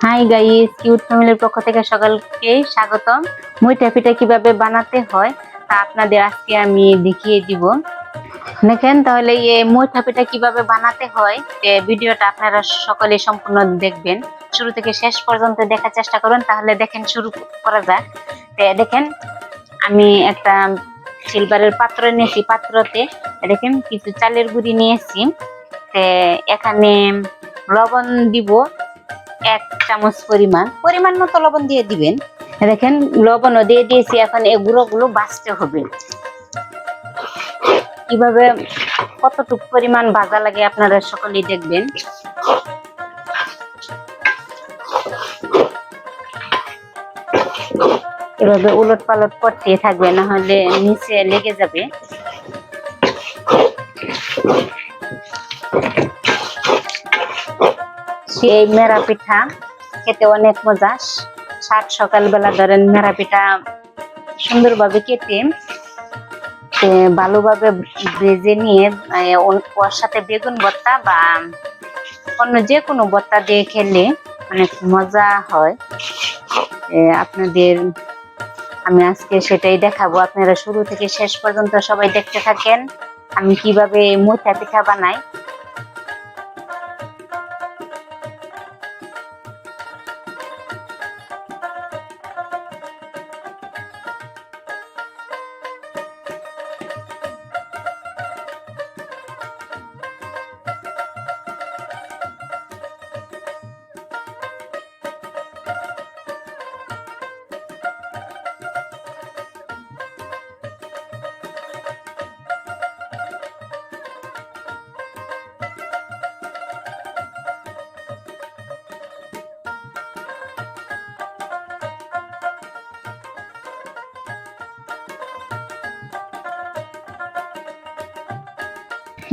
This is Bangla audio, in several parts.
হাই গাইস, কিউট ফ্যামিলির পক্ষ থেকে সকলকে স্বাগতম। মুইঠা পিঠা কিভাবে বানাতে হয় তা আপনাদের আজকে আমি দেখিয়ে দিব। দেখেন তাহলে এই মুইঠা পিঠা কিভাবে বানাতে হয় ভিডিওটা আপনারা সকলে সম্পূর্ণ দেখবেন, শুরু থেকে শেষ পর্যন্ত দেখার চেষ্টা করুন। তাহলে দেখেন শুরু করা যাক। দেখেন আমি একটা সিলভারের পাত্র নিয়েছি, পাত্রতে দেখেন কিছু চালের গুঁড়ি নিয়েছি। এখানে লবণ দিব 1 চামচ পরিমাণ মতো লবণ দিয়ে দিবেন। দেখেন লবণও দিয়ে দিয়েছি। এখন এই গুঁড়োগুলো ভাজতে হবে। কিভাবে কতটুকু পরিমাণ ভাজা লাগে আপনারা সকলেই দেখবেন। এভাবে উলট পালট করতে থাকবে, না হলে নিচে লেগে যাবে। সেই নেরা পিঠা খেতে অনেক মজা। সকালবেলা ধরেন নেরা পিঠা সুন্দরভাবে কেটে ভালোভাবে ভেজে নিয়ে ওর সাথে বেগুন ভর্তা বা অন্য যে কোনো ভর্তা দিয়ে খেলে অনেক মজা হয়। আপনাদের আমি আজকে সেটাই দেখাবো। আপনারা শুরু থেকে শেষ পর্যন্ত সবাই দেখতে থাকেন আমি কিভাবে মুইঠা পিঠা বানাই।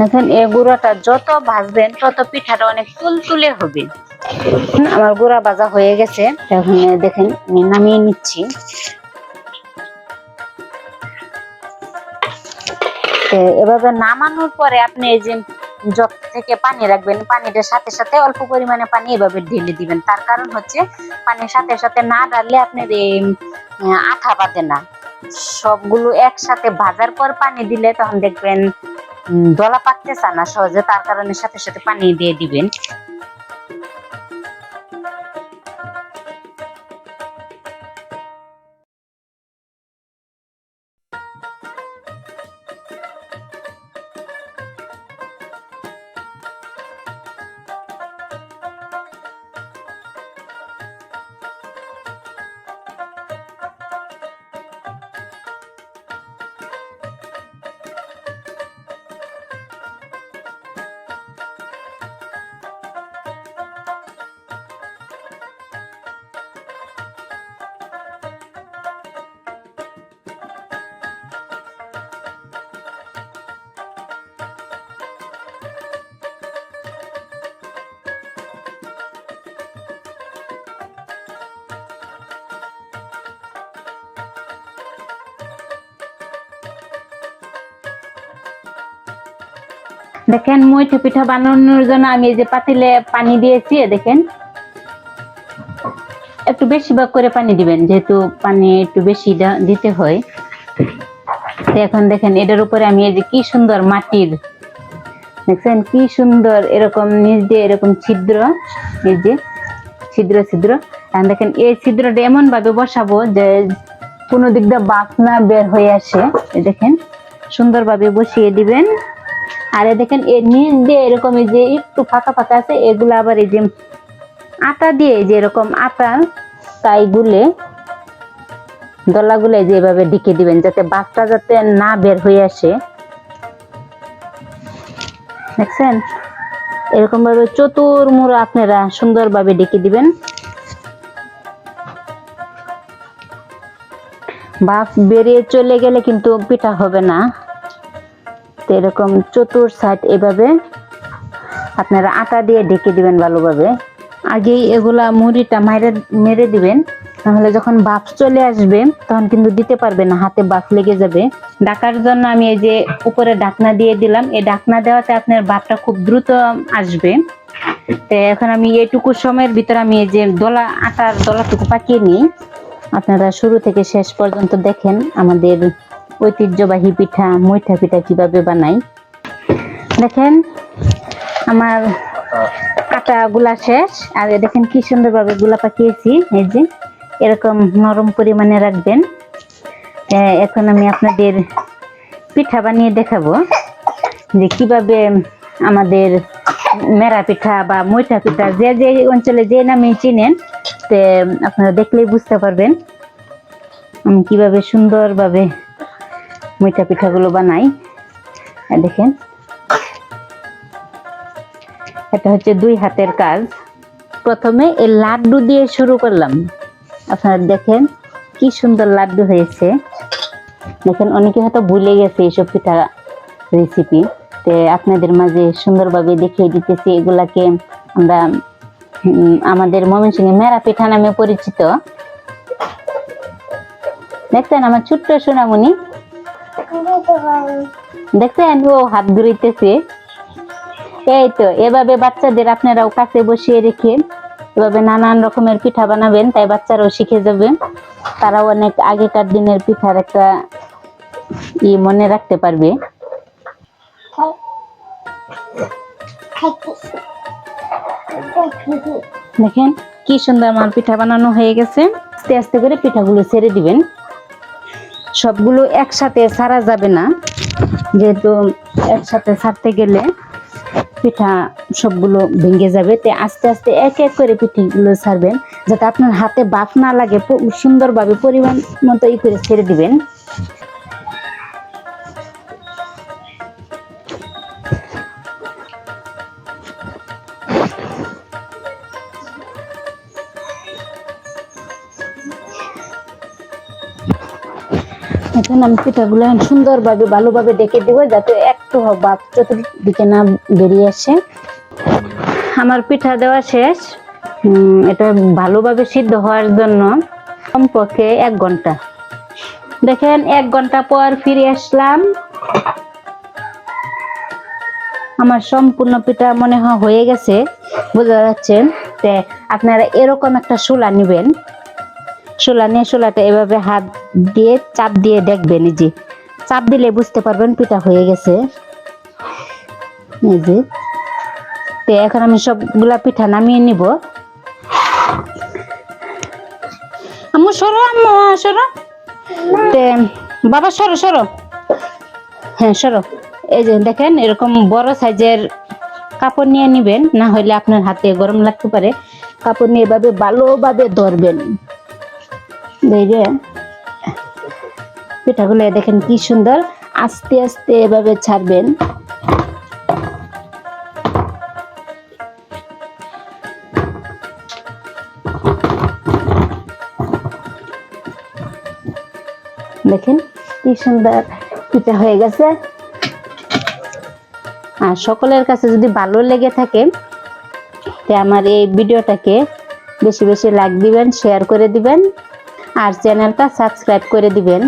এখন এই গুঁড়াটা যত ভাজবেন তত পিঠাটা অনেক তুলতুলে হবে। আমার গুঁড়া ভাজা হয়ে গেছে। এখন দেখেন আমি নামিয়ে নিচ্ছি। এভাবে নামানোর পরে আপনি এই যে জগ থেকে পানি রাখবেন, পানিটার সাথে সাথে অল্প পরিমাণে পানি এভাবে ঢেলে দিবেন। তার কারণ হচ্ছে পানির সাথে সাথে না ঢাললে আপনার এই আঠা বাঁধে না। সবগুলো একসাথে ভাজার পর পানি দিলে তখন দেখবেন দলা পাকতে চায় না সহজে, তার কারণে সাথে সাথে পানি দিয়ে দিবেন। দেখেন মুইঠা পিঠা বানানোর জন্য আমি এই যে পাতিলে পানি দিয়েছি। দেখেন একটু বেশি ভাগ করে পানি দিবেন, যেহেতু পানি একটু বেশি দিতে হয়। এখন দেখেন এটার উপরে আমি এই যে কি সুন্দর মাটির, দেখছেন কি সুন্দর এরকম নিচ দিয়ে এরকম ছিদ্র, এই যে ছিদ্র ছিদ্র। এখন দেখেন এই ছিদ্রটা এমন ভাবে বসাবো যে কোনো দিক দিয়ে বাফ না বের হয়ে আসে। দেখেন সুন্দরভাবে বসিয়ে দিবেন। আর দেখেন এর নিচ দিয়ে এরকম এই যে একটু ফাঁকা ফাঁকা আছে, এগুলো আবার এই যে আটা দিয়ে যে এরকম আটা তাই গুলে দলা গুলে যেভাবে ঢেকে দিবেন, যাতে বাফটা যাতে না বের হয়ে আসে। দেখছেন এরকম ভাবে চতুর্মুড়ো আপনারা সুন্দরভাবে ঢেকে দিবেন। বাফ বেরিয়ে চলে গেলে কিন্তু পিঠা হবে না। এরকম চতুর সাইড এভাবে আপনারা আটা দিয়ে ঢেকে দিবেন ভালোভাবে। আগেই এগুলা মুড়িটা মেরে দিবেন, তাহলে যখন বাফ চলে আসবে তখন কিন্তু দিতে পারবে না, হাতে বাফ লেগে যাবে। ঢাকার জন্য আমি এই যে উপরে ঢাকনা দিয়ে দিলাম। এই ঢাকনা দেওয়াতে আপনার বাফটা খুব দ্রুত আসবে। তো এখন আমি এইটুকু সময়ের ভিতরে আমি এই যে আটার দলাটুকু পাকিয়ে নিই। আপনারা শুরু থেকে শেষ পর্যন্ত দেখেন আমাদের ঐতিহ্যবাহী পিঠা মৈঠা পিঠা কিভাবে বানাই। দেখেন আমার আটা গুলা শেষ, আর দেখেন কি সুন্দরভাবে গুলা পাকিয়েছি। এই যে এরকম নরম পরিমাণে রাখবেন। এখন আমি আপনাদের পিঠা বানিয়ে দেখাবো যে কিভাবে আমাদের মেরা পিঠা বা মৈঠা পিঠা যে যে অঞ্চলে যে নামে চিনেন, তে আপনারা দেখলেই বুঝতে পারবেন আমি কিভাবে সুন্দরভাবে মৈঠা পিঠাগুলো বানাই। দেখেন এটা হচ্ছে 2 হাতের কাজ। প্রথমে এই লাড্ডু দিয়ে শুরু করলাম। আপনারা দেখেন কি সুন্দর লাড্ডু হয়েছে। দেখেন অনেকে হয়তো ভুলে গেছে এইসব পিঠা রেসিপি, তে আপনাদের মাঝে সুন্দরভাবে দেখিয়ে দিতেছি। এগুলাকে আমরা আমাদের ময়মনসিংহে মেরা পিঠা নামে পরিচিত। দেখছেন আমার ছোট্ট সোনামণি, দেখছেন ও হাত ঘুরাইতেছে। এই তো এভাবে বাচ্চাদের আপনারাও কাছে বসিয়ে রেখে এভাবে নানান রকমের পিঠা বানাবেন, তাই বাচ্চারাও শিখে যাবে। তারাও অনেক আগেকার দিনের পিঠার একটা মনে রাখতে পারবে। দেখেন কি সুন্দর আমার পিঠা বানানো হয়ে গেছে। আস্তে আস্তে করে পিঠাগুলো ছেড়ে দিবেন। সবগুলো একসাথে ছাড়া যাবে না, যেহেতু একসাথে ছাড়তে গেলে পিঠা সবগুলো ভেঙে যাবে। তো আস্তে আস্তে এক এক করে পিঠাগুলো ছাড়বেন, যাতে আপনার হাতে বাফ না লাগে। সুন্দরভাবে পরিমাণ মতো করে ছেড়ে দিবেন। এখন আমি পিঠাগুলো সুন্দরভাবে ভালোভাবে ডেকে দেবো, যাতে একটু ভাপ চতুর্দিকে না বেরিয়ে আসে। আমার পিঠা দেওয়া শেষ। এটা ভালোভাবে সিদ্ধ হওয়ার জন্য কমপক্ষে 1 ঘন্টা। দেখেন 1 ঘন্টা পর ফিরে আসলাম। আমার সম্পূর্ণ পিঠা মনে হয় হয়ে গেছে, বোঝা যাচ্ছে। তে আপনারা এরকম একটা শোলা নেবেন। শোলা নিয়ে শোলাটা এভাবে হাত দিয়ে চাপ দিয়ে দেখবেন। এই যে চাপ দিলে বুঝতে পারবেন পিঠা হয়ে গেছে। এই যে তো এখন আমি সবগুলা পিঠা নামিয়ে নিব। আম্মু সরো, আম্মু সরো, তে বাবা সরো সরো, হ্যাঁ সরো। এই যে দেখেন এরকম বড় সাইজের কাপড় নিয়ে নিবেন, না হলে আপনার হাতে গরম লাগতে পারে। কাপড় নিয়ে এভাবে ভালোভাবে ধরবেন। পিঠাগুলো দেখেন কি সুন্দর, আস্তে আস্তে এভাবে ছাড়বেন। দেখেন কি সুন্দর পিঠা হয়ে গেছে। আর সকলের কাছে যদি ভালো লেগে থাকে, তো আমার এই ভিডিওটাকে বেশি বেশি লাইক দিবেন, শেয়ার করে দিবেন, আর চ্যানেলটা সাবস্ক্রাইব করে দিবেন।